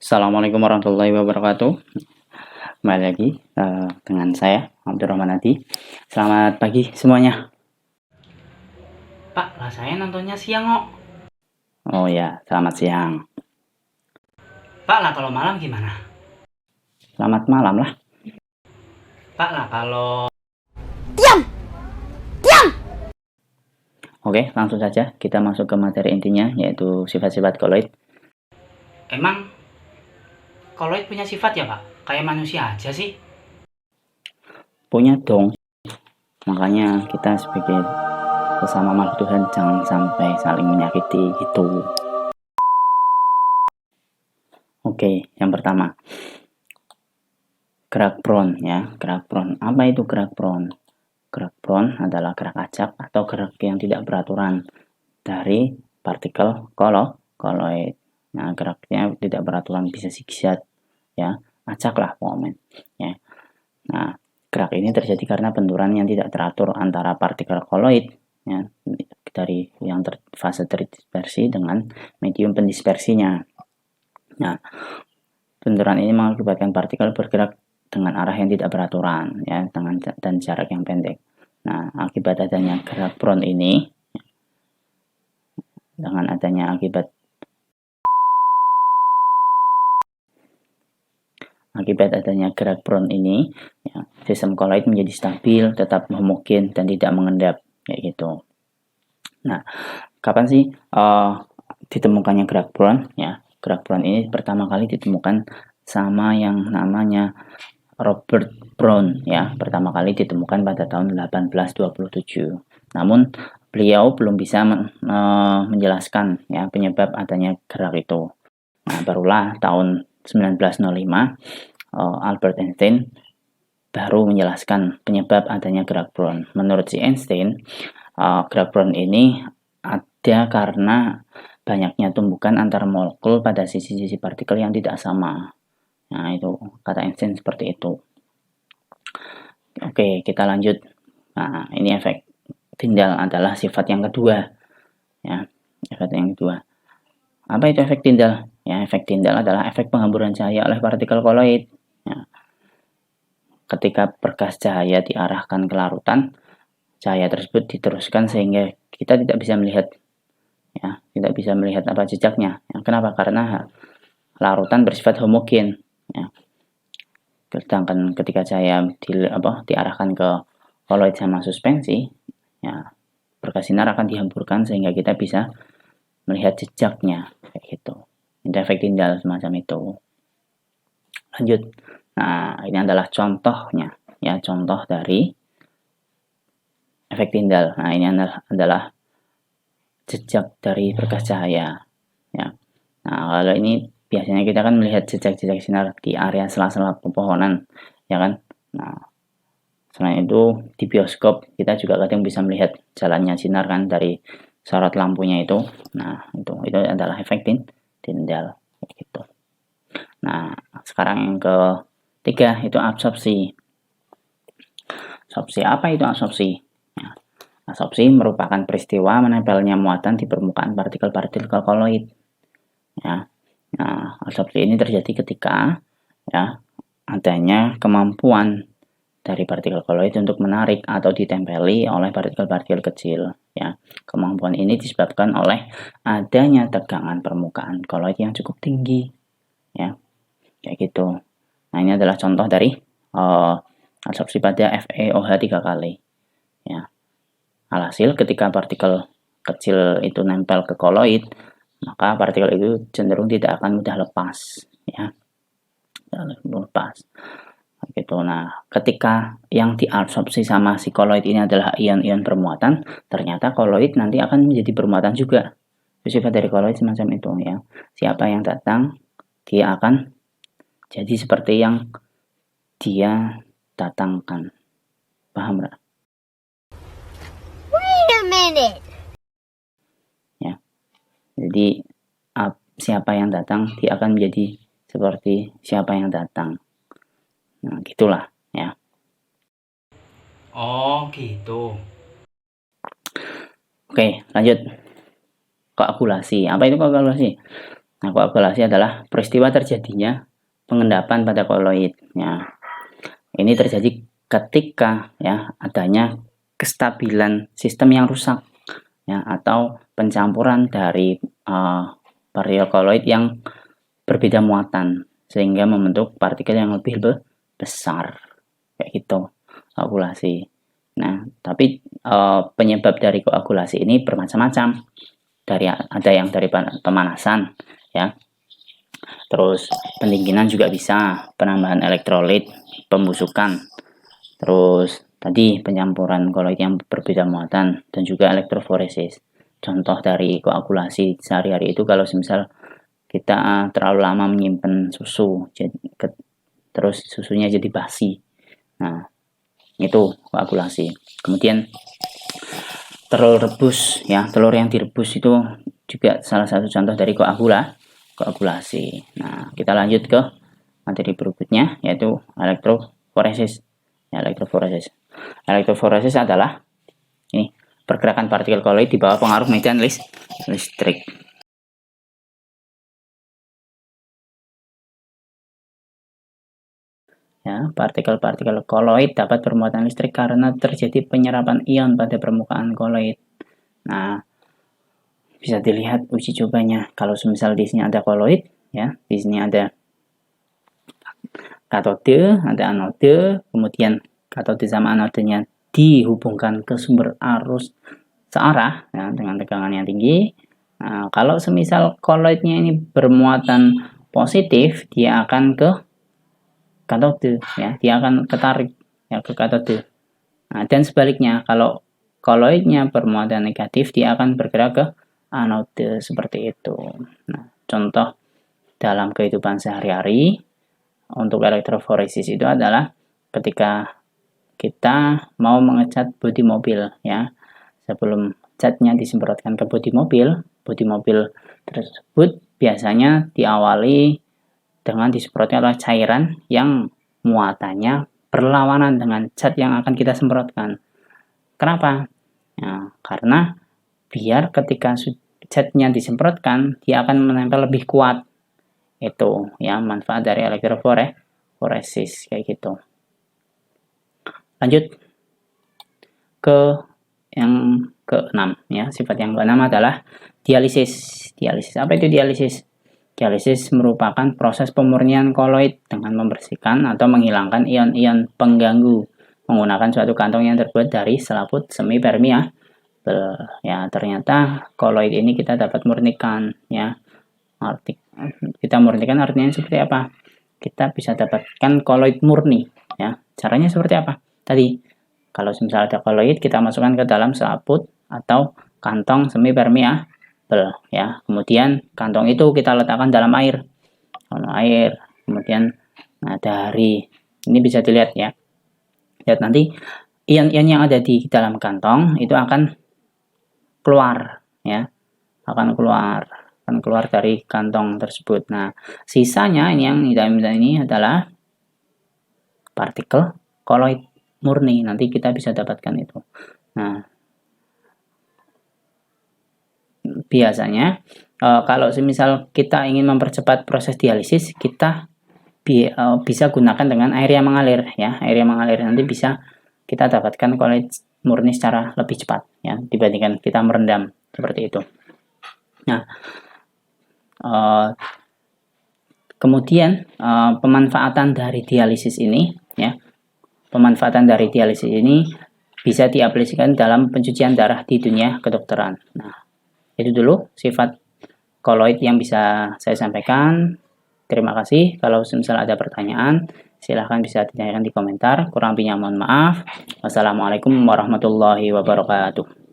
Assalamualaikum warahmatullahi wabarakatuh. Kembali lagi dengan saya Abdurrahman Adi. Selamat pagi semuanya. Pak, lah saya nontonnya siang kok. Oh ya, selamat siang. Pak, lah kalau malam gimana? Selamat malam lah. Pak, lah kalau... Oke, langsung saja kita masuk ke materi intinya, yaitu sifat-sifat koloid. Emang koloid punya sifat ya, Pak? Kayak manusia aja sih? Punya dong. Makanya kita sebagai sesama makhluk Tuhan jangan sampai saling menyakiti gitu. Oke, yang pertama. Gerak prone ya, gerak prone. Apa itu gerak prone? Gerak prone adalah gerak acak atau gerak yang tidak beraturan dari partikel koloid. Nah, geraknya tidak beraturan, bisa zigzag ya, acak lah pokoknya ya. Nah, gerak ini terjadi karena benturan yang tidak teratur antara partikel koloid ya, dari yang fase terdispersi dengan medium pendispersinya. Nah, benturan ini mengakibatkan partikel bergerak dengan arah yang tidak beraturan ya, dan jarak yang pendek. Nah, akibat adanya gerak prone ini, dengan adanya akibat adanya gerak prone ini ya, sistem koloid menjadi stabil, tetap homogen dan tidak mengendap kayak gitu. Nah, kapan sih ditemukannya gerak prone ya? Gerak prone ini pertama kali ditemukan sama yang namanya Robert Brown ya, pertama kali ditemukan pada tahun 1827. Namun beliau belum bisa menjelaskan ya penyebab adanya gerak itu. Nah, barulah tahun 1905 Albert Einstein baru menjelaskan penyebab adanya gerak Brown. Menurut si Einstein, gerak Brown ini ada karena banyaknya tumbukan antar molekul pada sisi-sisi partikel yang tidak sama. Nah, itu kata Einstein seperti itu. Oke, kita lanjut. Nah, ini efek tindal adalah sifat yang kedua. Ya, sifat yang kedua. Apa itu efek tindal? Ya, efek tindal adalah efek penghamburan cahaya oleh partikel koloid. Ya. Ketika berkas cahaya diarahkan ke larutan, cahaya tersebut diteruskan sehingga kita tidak bisa melihat, ya, tidak bisa melihat apa jejaknya. Ya, kenapa? Karena larutan bersifat homogen. Ya. Sedangkan ketika cahaya diarahkan ke koloid sama suspensi, ya, berkas sinar akan dihamburkan sehingga kita bisa melihat jejaknya kayak gitu. Itu efek tindal semacam itu. Lanjut. Nah, ini adalah contohnya ya, contoh dari efek tindal. Nah, ini adalah jejak dari berkas cahaya ya. Nah, kalau ini biasanya kita kan melihat jejak-jejak sinar di area sela-sela pepohonan ya kan. Nah, selain itu di bioskop kita juga kadang bisa melihat jalannya sinar kan dari sorot lampunya itu. Nah, itu adalah efek tindal gitu. Nah, sekarang yang ketiga itu absorpsi. Absorpsi, apa itu absorpsi? Ya, absorpsi merupakan peristiwa menempelnya muatan di permukaan partikel-partikel koloid. Ya. Nah, absorpsi ini terjadi ketika ya adanya kemampuan dari partikel koloid untuk menarik atau ditempeli oleh partikel-partikel kecil ya. Kemampuan ini disebabkan oleh adanya tegangan permukaan koloid yang cukup tinggi ya. Kayak gitu. Nah, ini adalah contoh dari absorpsi pada FeOH 3 kali ya. Alhasil ketika partikel kecil itu nempel ke koloid, maka partikel itu cenderung tidak akan mudah lepas ya. Lepas gitu. Nah, ketika yang diabsorpsi sama si koloid ini adalah ion-ion bermuatan, ternyata koloid nanti akan menjadi bermuatan juga. Sifat dari koloid semacam itu ya. Siapa yang datang, dia akan jadi seperti yang dia datangkan. Paham nggak? Wait a minute. Ya. Jadi siapa yang datang, dia akan menjadi seperti siapa yang datang. Nah, gitulah ya. Oh, gitu. Oke, lanjut. Koagulasi. Apa itu koagulasi? Nah, koagulasi adalah peristiwa terjadinya pengendapan pada koloid. Ya, ini terjadi ketika ya adanya kestabilan sistem yang rusak ya, atau pencampuran dari partikel koloid yang berbeda muatan sehingga membentuk partikel yang lebih besar kayak gitu, koagulasi. Nah, tapi penyebab dari koagulasi ini bermacam-macam. Ada yang dari pemanasan ya, terus pendinginan juga bisa, penambahan elektrolit, pembusukan, terus tadi pencampuran koloid yang berbeda muatan, dan juga elektroforesis. Contoh dari koagulasi sehari-hari itu kalau misal kita terlalu lama menyimpan susu, terus susunya jadi basi. Nah, itu koagulasi. Kemudian telur rebus ya, telur yang direbus itu juga salah satu contoh dari koagulasi. Nah, kita lanjut ke materi berikutnya, yaitu elektroforesis. Ya, elektroforesis adalah ini pergerakan partikel koloid di bawah pengaruh medan listrik. Ya, partikel-partikel koloid dapat bermuatan listrik karena terjadi penyerapan ion pada permukaan koloid. Nah, bisa dilihat uji cobanya. Kalau misal di sini ada koloid, ya, di sini ada katode, ada anode, kemudian katode sama anodenya dihubungkan ke sumber arus searah ya, dengan tegangan yang tinggi. Nah, kalau semisal koloidnya ini bermuatan positif, dia akan ke katode ya, dia akan ketarik ya ke katode. Nah, dan sebaliknya kalau koloidnya bermuatan negatif, dia akan bergerak ke anode seperti itu. Nah, contoh dalam kehidupan sehari-hari untuk elektroforesis itu adalah ketika kita mau mengecat bodi mobil ya. Sebelum catnya disemprotkan ke bodi mobil tersebut biasanya diawali dengan disemprotnya oleh cairan yang muatannya berlawanan dengan cat yang akan kita semprotkan. Kenapa? Ya, karena biar ketika catnya disemprotkan, dia akan menempel lebih kuat. Itu ya manfaat dari elektroforesis kayak gitu. Lanjut ke yang ke-6 ya. Sifat yang ke-6 adalah dialisis. Apa itu dialisis? Dialisis merupakan proses pemurnian koloid dengan membersihkan atau menghilangkan ion-ion pengganggu menggunakan suatu kantong yang terbuat dari selaput semi permeabel. Ya, ternyata koloid ini kita dapat murnikan ya. Kita murnikan artinya seperti apa? Kita bisa dapatkan koloid murni ya. Caranya seperti apa? Tadi kalau misalnya ada koloid, kita masukkan ke dalam selaput atau kantong semi permeabel ya. Kemudian kantong itu kita letakkan dalam air. Kemudian dari ini bisa dilihat ya. Lihat nanti ion-ion yang ada di dalam kantong itu akan keluar ya. Akan keluar dari kantong tersebut. Nah, sisanya ini yang ini adalah partikel koloid murni. Nanti kita bisa dapatkan itu. Nah, biasanya kalau semisal kita ingin mempercepat proses dialisis, kita bisa gunakan dengan air yang mengalir ya. Air yang mengalir nanti bisa kita dapatkan koloid murni secara lebih cepat ya dibandingkan kita merendam seperti itu. Nah, kemudian pemanfaatan dari dialisis ini ya. Pemanfaatan dari dialisis ini bisa diaplikasikan dalam pencucian darah di dunia kedokteran. Nah, itu dulu sifat koloid yang bisa saya sampaikan. Terima kasih. Kalau misalnya ada pertanyaan, silahkan bisa ditanyakan di komentar. Kurang lebihnya mohon maaf. Wassalamualaikum warahmatullahi wabarakatuh.